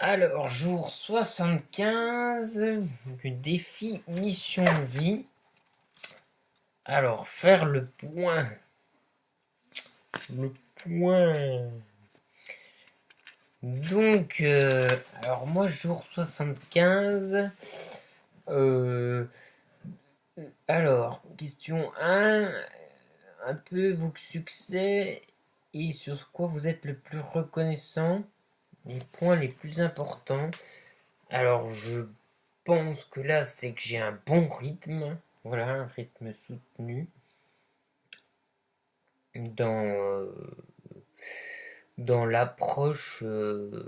Alors, jour 75 du défi mission vie. Alors, faire le point. Le point. Donc, alors moi, jour 75. euh, alors, question 1. Un peu vos succès et sur quoi vous êtes le plus reconnaissant. Les points les plus importants. Alors, je pense que là, c'est que j'ai un bon rythme. Voilà, un rythme soutenu dans, dans l'approche,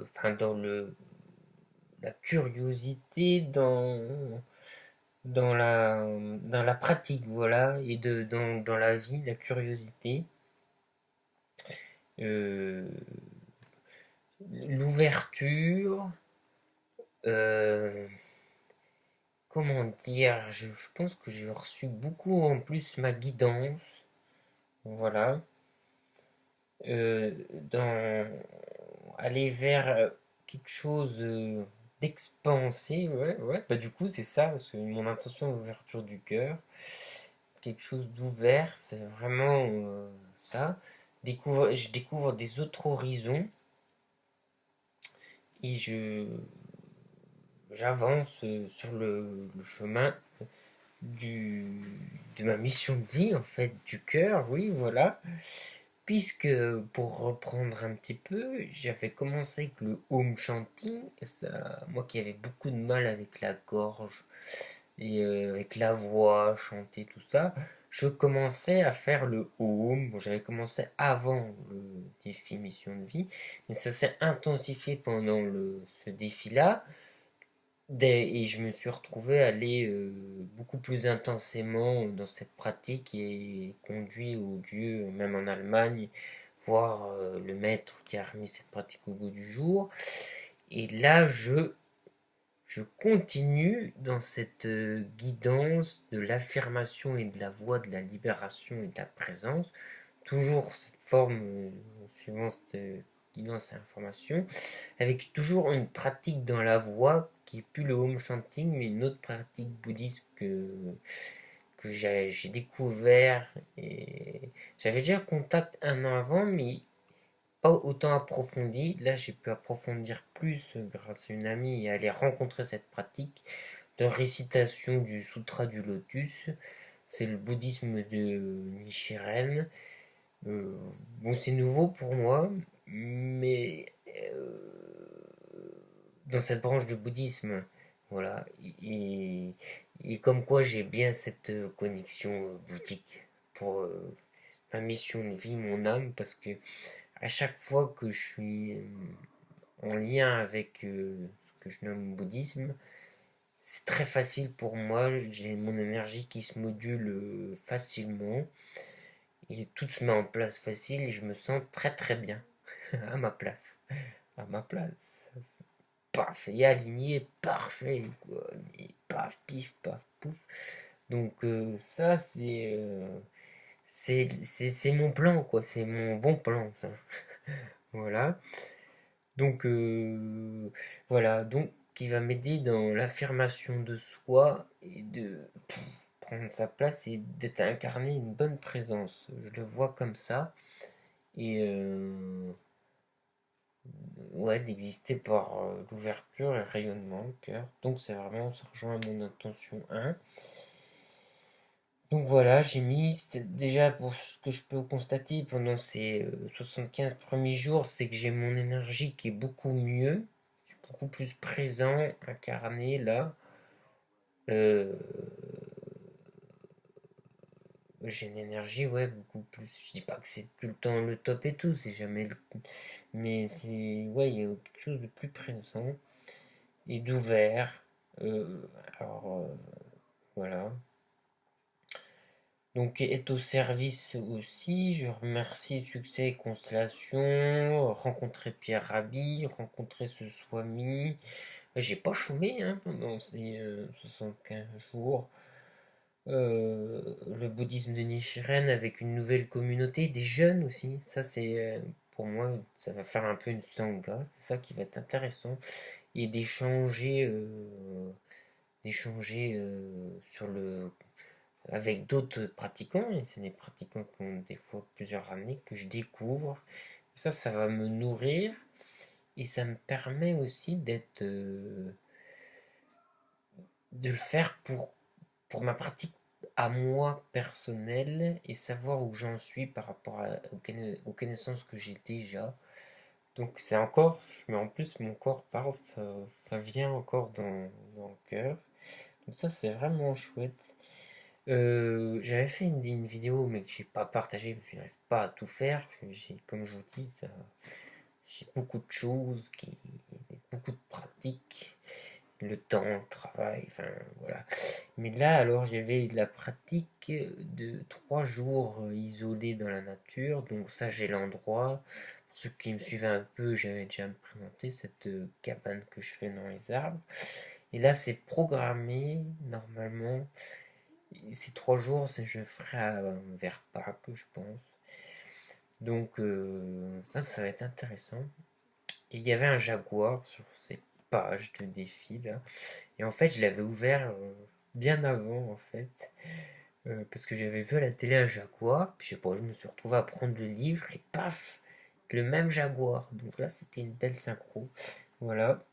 enfin, dans la curiosité, dans dans la pratique, voilà, et dans la vie, la curiosité. euh, L'ouverture, euh, comment dire, je pense que j'ai reçu beaucoup en plus ma guidance, voilà. Dans aller vers quelque chose d'expansé, ouais, ouais. Bah, du coup, c'est ça, parce que mon intention d'ouverture du cœur, quelque chose d'ouvert, c'est vraiment ça. Je découvre des autres horizons et j'avance sur le chemin du, de ma mission de vie, en fait, du cœur, oui, voilà. Puisque, pour reprendre un petit peu, j'avais commencé avec le home chanting, ça, moi qui avais beaucoup de mal avec la gorge et avec la voix, chanter, tout ça, je commençais à faire le home. Bon, j'avais commencé avant le défi mission de vie, mais ça s'est intensifié pendant ce défi-là. Et je me suis retrouvé à aller beaucoup plus intensément dans cette pratique et conduit au Dieu, même en Allemagne, voir le maître qui a remis cette pratique au goût du jour. Et là, je continue dans cette guidance de l'affirmation et de la voix de la libération et de la présence. Toujours cette forme, en suivant cette guidance et information, avec toujours une pratique dans la voix qui est plus le home chanting, mais une autre pratique bouddhiste que j'ai découvert. Et j'avais déjà un contact un an avant, mais pas autant approfondi. Là, j'ai pu approfondir plus grâce à une amie et aller rencontrer cette pratique de récitation du Sutra du Lotus. C'est le bouddhisme de Nichiren. Euh, bon, c'est nouveau pour moi, mais dans cette branche du bouddhisme, voilà. Et comme quoi j'ai bien cette connexion bouddhique pour ma mission de vie, mon âme, parce que à chaque fois que je suis en lien avec ce que je nomme bouddhisme, c'est très facile pour moi. J'ai mon énergie qui se module facilement et tout se met en place facile et je me sens très très bien à ma place. À ma place. Paf, et aligné, parfait, quoi. Et paf, pif, paf, pouf. Donc ça, c'est mon plan, quoi. C'est mon bon plan, ça. Voilà. Donc, voilà. Donc, qui va m'aider dans l'affirmation de soi et de prendre sa place et d'être incarné une bonne présence. Je le vois comme ça. Et ouais, d'exister par l'ouverture et le rayonnement, le cœur. Donc c'est vraiment, ça rejoint mon intention 1. Donc voilà, j'ai mis, déjà pour ce que je peux constater pendant ces 75 premiers jours, c'est que j'ai mon énergie qui est beaucoup mieux, beaucoup plus présent, incarné là. Euh, j'ai une énergie, ouais, beaucoup plus. Je dis pas que c'est tout le temps le top et tout, c'est jamais le. Mais c'est, ouais, il y a quelque chose de plus présent et d'ouvert. Euh, alors, voilà. Donc, est au service aussi. Je remercie Succès et Constellation, rencontrer Pierre Rabhi, rencontrer ce Swami. J'ai pas chômé hein, pendant ces 75 jours. Le bouddhisme de Nichiren avec une nouvelle communauté, des jeunes aussi. Ça, c'est pour moi, ça va faire un peu une sangha, c'est ça qui va être intéressant, et sur le avec d'autres pratiquants, et c'est des pratiquants qui ont des fois plusieurs années que je découvre. Ça va me nourrir et ça me permet aussi de le faire pour ma pratique à moi personnelle et savoir où j'en suis par rapport aux connaissances que j'ai déjà. Donc c'est encore, mais en plus mon corps parle, ça vient encore dans le cœur. Donc ça c'est vraiment chouette. J'avais fait une vidéo mais que j'ai pas partagée parce que je n'arrive pas à tout faire parce que comme je vous dis, j'ai beaucoup de choses, beaucoup de pratiques, le temps, le travail, enfin voilà. Mais là alors j'avais la pratique de 3 jours isolés dans la nature, donc ça j'ai l'endroit. Pour ceux qui me suivaient un peu, j'avais déjà présenté cette cabane que je fais dans les arbres. Et là c'est programmé normalement. Ces 3 jours, je ferai vers Pâques, je pense. Donc ça va être intéressant. Et il y avait un jaguar sur ces pages de défi là. Et en fait, je l'avais ouvert bien avant en fait. Parce que j'avais vu à la télé un jaguar. Puis je sais pas, je me suis retrouvé à prendre le livre et paf, le même jaguar. Donc là, c'était une belle synchro. Voilà.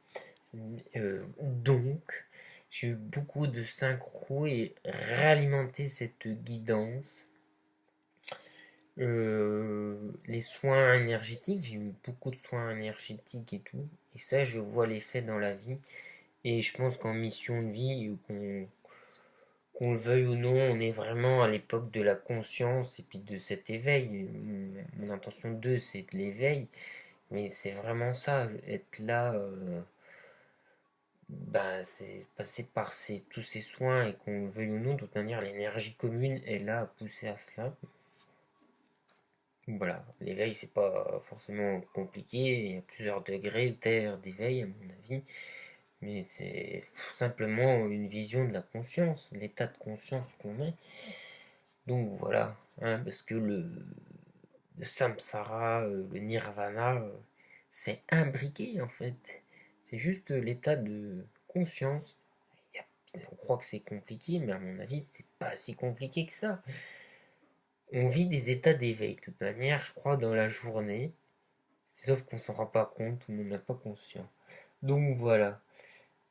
Donc, j'ai eu beaucoup de synchro et réalimenter cette guidance. Les soins énergétiques, j'ai eu beaucoup de soins énergétiques et tout. Et ça, je vois l'effet dans la vie. Et je pense qu'en mission de vie, qu'on le veuille ou non, on est vraiment à l'époque de la conscience et puis de cet éveil. Mon intention 2, c'est de l'éveil. Mais c'est vraiment ça, être là, bah, c'est passer par tous ces soins et qu'on le veuille ou non, de toute manière, l'énergie commune est là à pousser à cela. Voilà, l'éveil c'est pas forcément compliqué, il y a plusieurs degrés d'éveil à mon avis, mais c'est simplement une vision de la conscience, l'état de conscience qu'on est. Donc voilà, hein, parce que le samsara, le nirvana, c'est imbriqué en fait. C'est juste l'état de conscience. On croit que c'est compliqué, mais à mon avis, c'est pas si compliqué que ça. On vit des états d'éveil, de toute manière, je crois, dans la journée. Sauf qu'on s'en rend pas compte, on n'en a pas conscience. Donc voilà.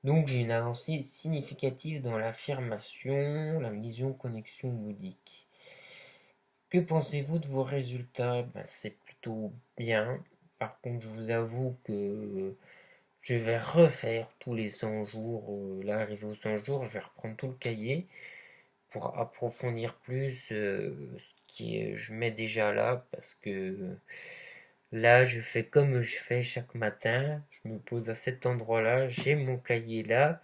Donc j'ai une avancée significative dans l'affirmation, la vision connexion bouddhique. Que pensez-vous de vos résultats? Ben, c'est plutôt bien. Par contre, je vous avoue que je vais refaire tous les 100 jours. Là, arrivé aux 100 jours, je vais reprendre tout le cahier pour approfondir plus ce je mets déjà là parce que là, je fais comme je fais chaque matin. Je me pose à cet endroit-là, j'ai mon cahier là,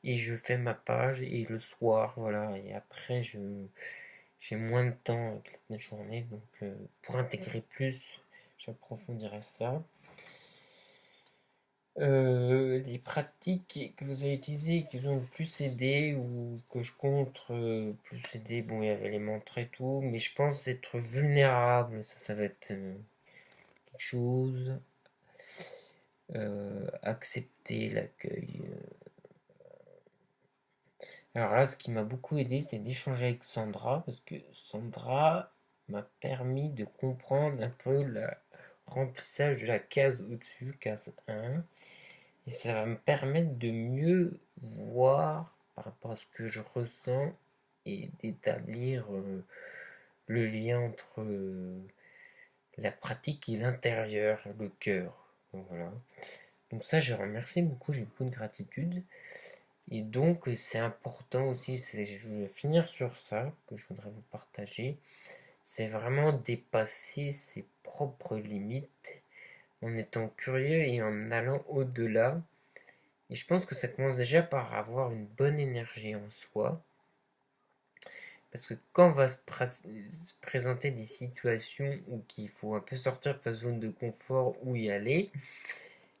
et je fais ma page, et le soir, voilà. Et après, j'ai moins de temps avec la journée, donc pour intégrer plus, j'approfondirai ça. Les pratiques que vous avez utilisées, qui vous ont le plus aidé, ou que je compte plus aider, bon, il y avait les mantras et tout, mais je pense être vulnérable, ça va être quelque chose. Accepter l'accueil. Alors là, ce qui m'a beaucoup aidé, c'est d'échanger avec Sandra, parce que Sandra m'a permis de comprendre un peu le remplissage de la case au-dessus, case 1, et ça va me permettre de mieux voir par rapport à ce que je ressens et d'établir le lien entre la pratique et l'intérieur, le cœur. Donc voilà. Donc ça, je remercie beaucoup, j'ai beaucoup de gratitude. Et donc, c'est important aussi, je vais finir sur ça, que je voudrais vous partager. C'est vraiment dépasser ses propres limites en étant curieux et en allant au-delà. Et je pense que ça commence déjà par avoir une bonne énergie en soi. Parce que quand on va se présenter des situations où il faut un peu sortir de sa zone de confort ou y aller,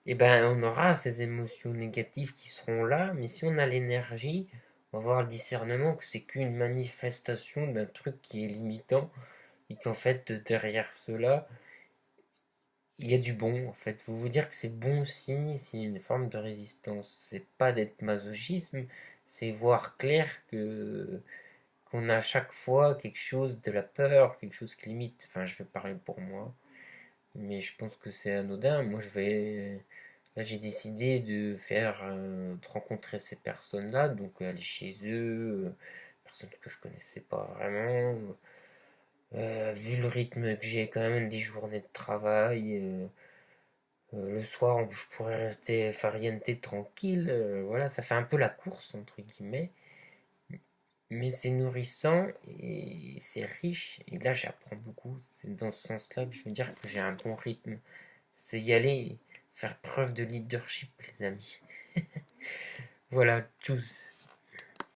et ben on aura ces émotions négatives qui seront là, mais si on a l'énergie, on va avoir le discernement que c'est qu'une manifestation d'un truc qui est limitant et qu'en fait derrière cela, il y a du bon, en fait. Faut vous dire que c'est bon signe, c'est une forme de résistance. C'est pas d'être masochisme, c'est voir clair que qu'on a à chaque fois quelque chose de la peur, quelque chose qui limite. Enfin, je vais parler pour moi, mais je pense que c'est anodin. Moi, là, j'ai décidé de rencontrer ces personnes-là, donc aller chez eux, personnes que je connaissais pas vraiment. Vu le rythme que j'ai quand même des journées de travail, le soir je pourrais rester farniente tranquille, voilà, ça fait un peu la course entre guillemets, mais c'est nourrissant et c'est riche, et là j'apprends beaucoup. C'est dans ce sens-là que je veux dire que j'ai un bon rythme. C'est y aller, faire preuve de leadership, les amis. Voilà, tchuss.